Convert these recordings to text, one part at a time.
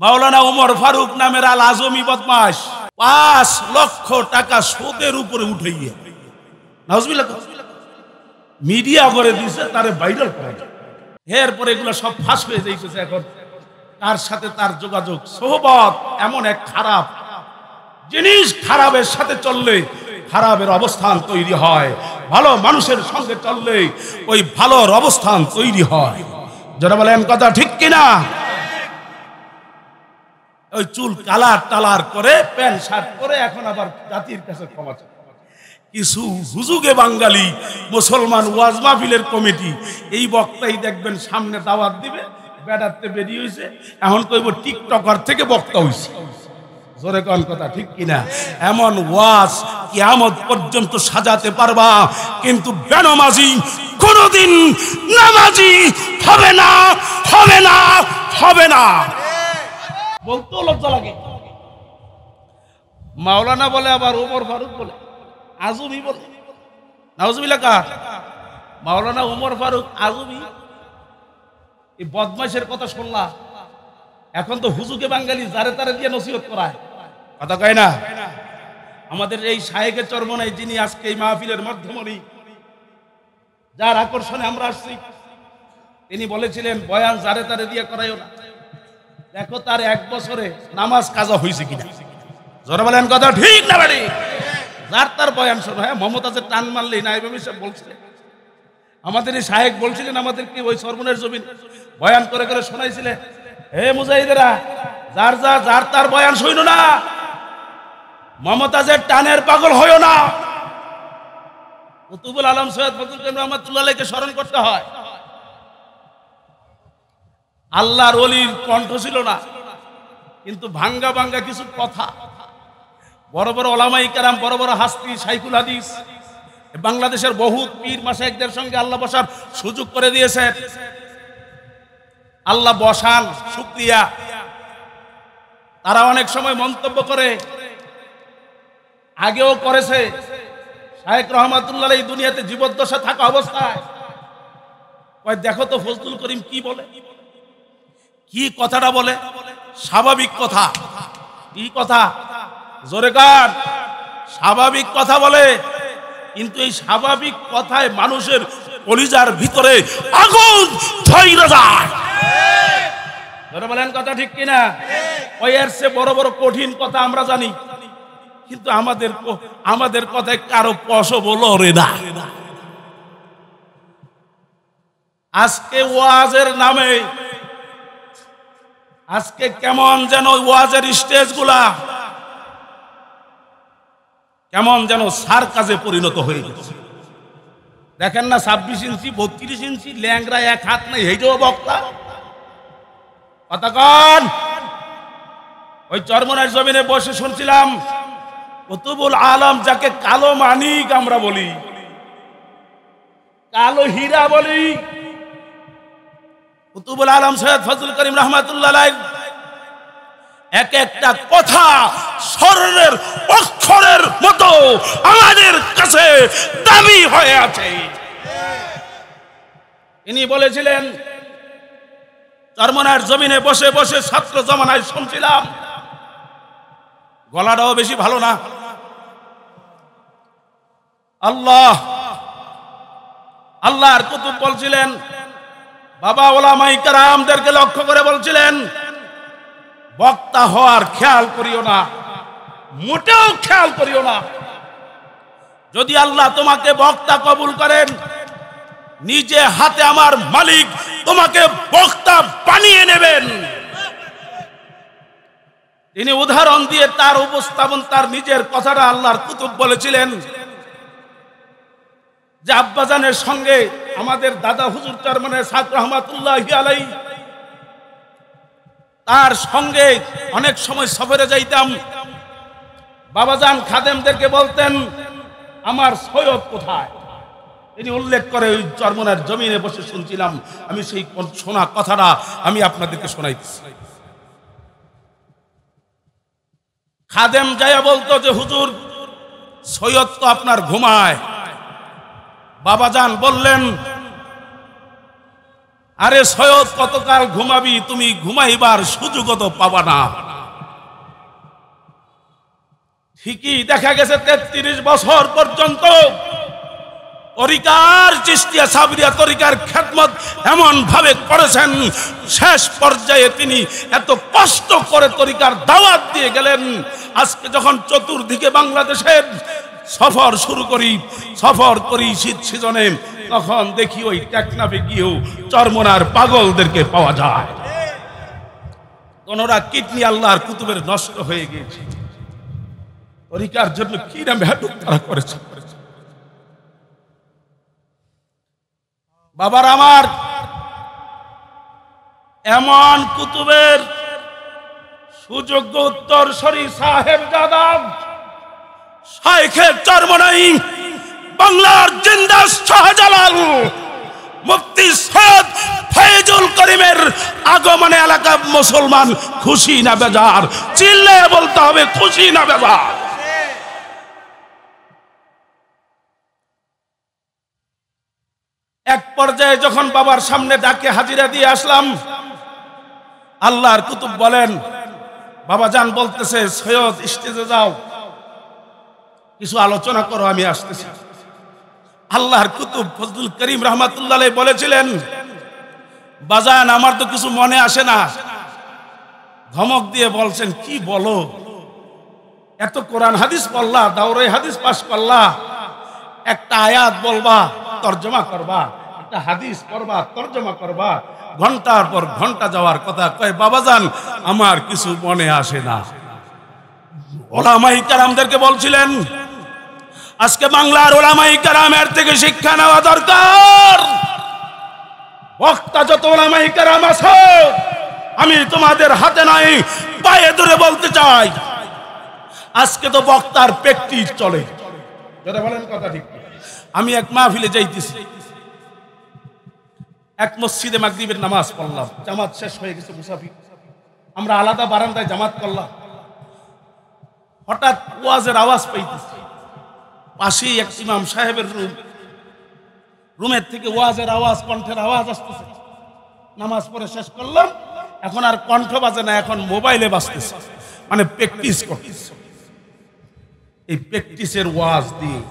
মাওলানা উমর ফারুক নামের আল আজমি বদমাশ 5 লক্ষ টাকা সুদের উপরে উঠাইয়া নাউজুবিল্লাহ মিডিয়া করে দিয়েছে, তারে ভাইরাল করা যায়। এরপরে এগুলো সব ফাঁস হয়ে যাইতেছে। এখন তার সাথে তার যোগাযোগ, সোহবত এমন এক খারাপ জিনিস, খারাপের সাথে চললে খারাপের অবস্থান তৈরি হয়, ভালো মানুষের সঙ্গে চললে ওই ভালোর অবস্থান তৈরি হয়। যারা বলেন কথা ঠিক কিনা? ওই চুল কালার টালার করে প্যান্ট শার্ট করে এখন আবার জাতির কাছে ক্ষমা চায়। কিছু হুজুগে বাঙালি মুসলমান ওয়াজ মাহফিলের কমিটি এই বক্তাই দেখবেন সামনে দাওয়াত দিবে, বেড়াতে বেরিয়ে হয়েছে, এখন কইব টিকটকার থেকে বক্তা হইছে। জোরে কোন কথা ঠিক কিনা? এমন ওয়াজ কিয়ামত পর্যন্ত সাজাতে পারবা, কিন্তু বেনামাজি কোনদিন নামাজি হবে না, হবে না, হবে না। বলতেও লজ্জা লাগে। মাওলানা বলে, আবার উমর ফারুক বলে, আজমি বলে। নাউজুবিল্লাহ কার? মাওলানা উমর ফারুক আজমি। এই বদমাইশের কথা শুনলা? এখন তো হুজুগে বাঙালি যারে তারে দিয়ে নসিহত করায়, কথা কয় না? আমাদের এই শায়েখে চরমনাই, যিনি আজকে এই মাহফিলের মধ্যমণি, যার আকর্ষণে আমরা আসছি, তিনি বলেছিলেন বয়ান যারে তারে দিয়ে করাইও না। দেখো তার 1 বছরে নামাজ কাজা হয়েছে কিনা। জোরে বলেন কথা ঠিক না বাড়ি? যার তার বয়ান শোনো। হ্যাঁ, মমতাজের টান মারলেই না, এভাবে সব বলছিলেন। আমাদের এই শায়েখ বলছিলেন, আমাদেরকে ওই সরমনের জমিন বয়ান করে করে শোনাইছিলেন, হে মুজাহিদেরা, যার তার বয়ান শুনো না, মমতাজের টানের পাগল হইও না। কুতুবুল আলম সৈয়দ ফজলুল করিম রহমাতুল্লাহ আলাইহিকে স্মরণ করতে হয়। আল্লাহর ওলির কণ্ঠ ছিল না, কিন্তু ভাঙ্গা ভাঙ্গা কিছু কথা, বড় বড় ওলামায়ে কেরাম, বড় বড় হাস্তি, শাইখুল হাদিস, বাংলাদেশের বহুত পীর মাশায়েখদের সঙ্গে আল্লাহ বসার সুযোগ করে দিয়েছেন। আল্লাহ বসান, শুকরিয়া। তারা অনেক সময় মন্তব্য করে, আগেও করেছে। শায়েখ রহমাতুল্লাহ এই দুনিয়াতে জীবদ্দশা থাকা অবস্থায় কয়, দেখো তো ফজলুল করিম কি বলে, কি কথাটা বলে, স্বাভাবিক কথা। কি কথা? জোরে গান। স্বাভাবিক কথা বলে, কিন্তু এই স্বাভাবিক কথায় মানুষের কলিজার ভিতরে আগুন ধইরা যায়। জোরে বলেন কথা ঠিক কিনা? ওই এর চেয়ে বড় বড় কঠিন কথা আমরা জানি, কিন্তু আমাদের কথায় কারো পশবও লড়ে না। আজকে ওয়াজের নামে আজকে কেমন যেন ওয়াজের স্টেজগুলা কেমন যেন সার্কাসে পরিণত হয়ে গেছে। দেখেন না, 26 ইঞ্চি 32 ইঞ্চি ল্যাংরা, 1 হাত নাই, হেইটাও বক্তা। কথা কন। ওই চরমনার জমিনে বসে শুনছিলাম, কুতুবুল আলম, যাকে কালো মানিক আমরা বলি, কালো হীরা বলি, কুতুবুল আলম সৈয়দ ফজলুল করিম রহমাতুল্লাহ আলাইহি এক একটা কথা স্বর্ণের অক্ষরের মতো আমাদের কাছে দামি হয়ে আছে। ইনি বলেছিলেন, চরমনার জমিনে বসে বসে ছাত্র জমানায় শুনছিলাম, গলাটাও বেশি ভালো না। আল্লাহর কুতুব বলছিলেন, বাবা ওলামায়ে কেরামদেরকে লক্ষ্য করে বলছিলেন, বক্তা হওয়ার খেয়াল করিও না, মোটেও খেয়াল করিও না। যদি আল্লাহ তোমাকে বক্তা কবুল করেন, নিজে হাতে আমার মালিক তোমাকে বক্তা বানিয়ে নেবেন। তিনি উদাহরণ দিয়ে তার উপস্থাপন, তার নিজের কথাটা আল্লাহর কুতুব বলেছিলেন যে, আব্বাজানের সঙ্গে আমাদের দাদা হুজুর চরমনায় ছাত্র রহমাতুল্লাহি আলাইহি, তার সঙ্গে অনেক সময় সফরে যাইতাম। বাবাজান খাদেমদেরকে বলতেন, আমার সৈয়দ কোথায়? তিনি উল্লেখ করে ওই চরমনার জমিনে বসে শুনছিলাম। আমি সেই শোনা কথাটা আমি আপনাদেরকে শোনাইতেছি। খাদেম যাইয়া বলতো যে, হুজুর, সৈয়দ তো আপনার ঘুমায়। বাবাজান বললেন, আরে সৈয়দ কতকাল ঘুমাবি, তুমি ঘুমাইবার সুযোগও তো পাবা না। ঠিকই দেখা গেছে 33 বছর পর্যন্ত তরিকার চিশতিয়া সাবরিয়া তরিকার খেদমত এমন ভাবে করেছেন, শেষ পর্যায়ে তিনি এত কষ্ট করে তরিকার দাওয়াত দিয়ে গেলেন। আজকে যখন চতুর্দিকে বাংলাদেশের সফর করি শীত সিজনে, তখন দেখি ওই টেকনাফে গিয়েও চরমনার পাগলদেরকে পাওয়া যায়। কোনরা কিডনি আল্লাহর কুতুবের নষ্ট হয়ে গিয়েছে, তরিকার জন্য কি না মেহনত তারা করেছে। বাবার আমার, এমন কুতুবের সুযোগ্য উত্তরসূরি সাহেবজাদা শাইখে চরমনাই বাংলার জিন্দা শাহজালাল মুফতি সৈয়দ ফয়জুল করিমের আগমনে এলাকা মুসলমান খুশি না বেজার? চিল্লে বলতে হবে খুশি না বেজার? এক পর্যায়ে যখন বাবার সামনে ডাকে হাজিরা দিয়ে আসলাম, আল্লাহর কুতুব বলেন, বাবা জান বলতেছে সৈয়দ স্টেজে যাও, কিছু আলোচনা করো, আমি আসতেছি। আল্লাহর কুতুব ফজলুল করিম রহমাতুল্লাহ আলাইহি বলেছিলেন, বাজান আমার তো কিছু মনে আসে না। ধমক দিয়ে বলছেন, কি বলো, এত কোরআন হাদিস পড়লা, দাওরাই হাদিস পাশ করলা, একটা আয়াত বলবা তর্জমা করবা, একটা হাদিস পড়বা তর্জমা করবা, ঘন্টার পর ঘন্টা যাওয়ার কথা কয়, বাবাজান আমার কিছু মনে আসে না। ওলামায়ে কেরামদেরকে বলছিলেন, আজকে বাংলার ওলামায়ে কেরামের থেকে শিক্ষা নেওয়া দরকার। বক্তা যত ওলামায়ে কেরাম আছে, আমি তোমাদের হাতে নাই পায়ে ধরে বলতে চাই, আজকে তো বক্তার প্র্যাকটিস চলে। যারা বলেন কথা ঠিক। আমি এক মাহফিলে যাইতেছি, এক মসজিদে মাগরিবের নামাজ পড়লাম, জামাত শেষ হয়ে গেছে, মুসাফির, আমরা আলাদা বারান্দায় জামাত করলাম। হঠাৎ ওয়াজের আওয়াজ পাইতেছি, পাশেই এক ইমাম সাহেবের রুমের থেকে ওয়াজের আওয়াজ, কণ্ঠের আওয়াজ আসতেছে। নামাজ পড়ে শেষ করলাম, এখন আর কণ্ঠ বাজে না, এখন মোবাইলে বাজতেছে, মানে প্র্যাকটিস করতেছে। এই প্র্যাকটিসের ওয়াজ দিয়ে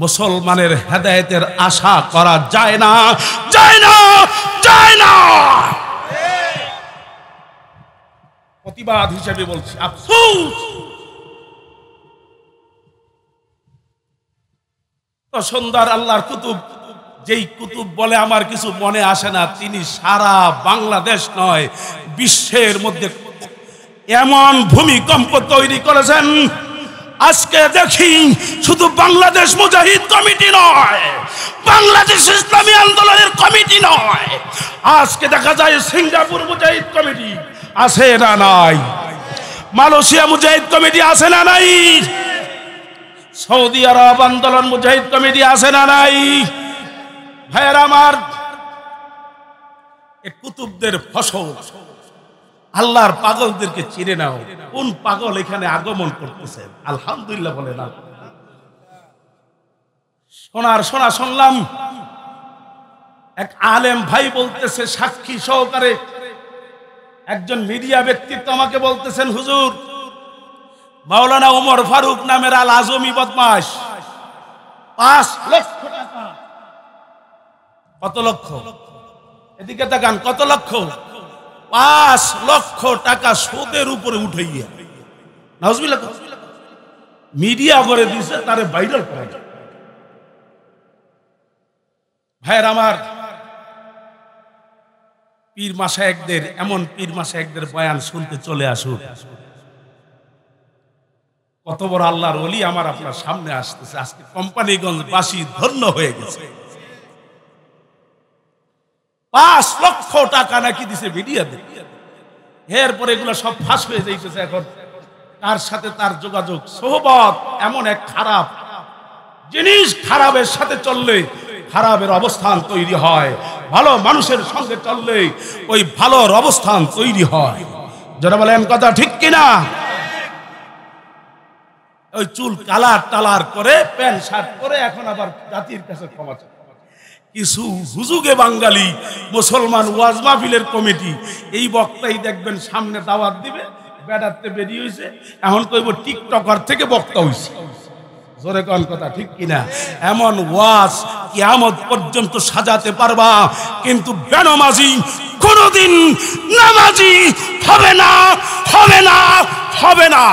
মুসলমানের হেদায়েতের আশা করা যায় না, যায় না, যায় না। প্রতিবাদ হিসেবে বলছি, আফসোস। তো সুন্দর আল্লাহর কুতুব, যেই কুতুব বলে আমার কিছু মনে আসে না, তিনি সারা বাংলাদেশ নয় বিশ্বের মধ্যে এমন ভূমিকম্প তৈরি করেছেন। আজকে দেখি শুধু বাংলাদেশ মুজাহিদ কমিটি নয়, বাংলাদেশ ইসলামী আন্দোলনের কমিটি নয়, আজকে দেখা যায় সিঙ্গাপুর মুজাহিদ কমিটি আছে না নাই, মালয়েশিয়া মুজাহিদ কমিটি আছে না নাই, সৌদি আরব আন্দোলন মুজাহিদ কমিটি আছে না নাই। ভাইয়ের আমার, এই কুতুবদের ফসল আল্লাহর পাগলদেরকে চিনে নাও, কোন পাগল এখানে আগমন করতেছে? আলহামদুলিল্লাহ বলে না। শোনা শুনলাম, এক আলেম ভাই বলতেছে সাক্ষী সহকারে, একজন মিডিয়া ব্যক্তিত্ব আমাকে বলতেছেন, হুজুর মাওলানা ওমর ফারুক নামের আল আজমি বদমাশ 5 লক্ষ টাকা, কত লক্ষ, এদিকে তাকান, কত লক্ষ, 5 লক্ষ টাকা সুদের উপরে উঠাইয়া নাউজুবিল্লাহ মিডিয়া করে দিয়েছে, তারে ভাইরাল করে। ভাইয়ের আমার, পীর মাশায়েখদের, এমন পীর মাশায়েখদের বয়ান শুনতে চলে আসুন। কত বড় আল্লাহর ওলি আমার আপনার সামনে আসতেছে। আজকে কোম্পানিগঞ্জ বাসী ধন্য হয়ে গেছে। 5 লক্ষ টাকা নাকি দিছে মিডিয়াতে। এরপরে এগুলো সব ফাঁস হয়ে যাইতেছে। এখন তার সাথে তার যোগাযোগ, সোহবত এমন এক খারাপ জিনিস, খারাপের সাথে চললে খারাপের অবস্থান তৈরি হয়, ভালো মানুষের সঙ্গে চললে ওই ভালোর অবস্থান তৈরি হয়। যারা বলেন কথা ঠিক কিনা? ওই চুল কালার টালার করে, প্যান্ট শার্ট করে এখন আবার জাতির কাছে ক্ষমা চায়। কিছু হুজুগে বাঙালি মুসলমান ওয়াজ মাহফিলের কমিটি এই বক্তাই দেখবেন সামনে দাওয়াত দিবে, বেড়াতে বেরিয়ে হয়েছে, এখন কইব টিকটকার থেকে বক্তা হইছে। জোরে কোন কথা ঠিক কিনা? এমন ওয়াজ কিয়ামত পর্যন্ত সাজাতে পারবা, কিন্তু বেনামাজি কোনদিন নামাজি হবে না, হবে না, হবে না।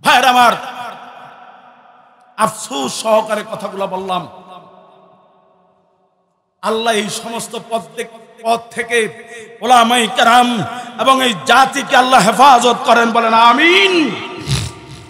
ভাইরা আমার, আফসোস সহকারে কথাগুলো বললাম। আল্লাহ এই সমস্ত পথ থেকে ওলামায়ে কেরাম এবং এই জাতিকে আল্লাহ হেফাজত করেন, বলেন আমিন।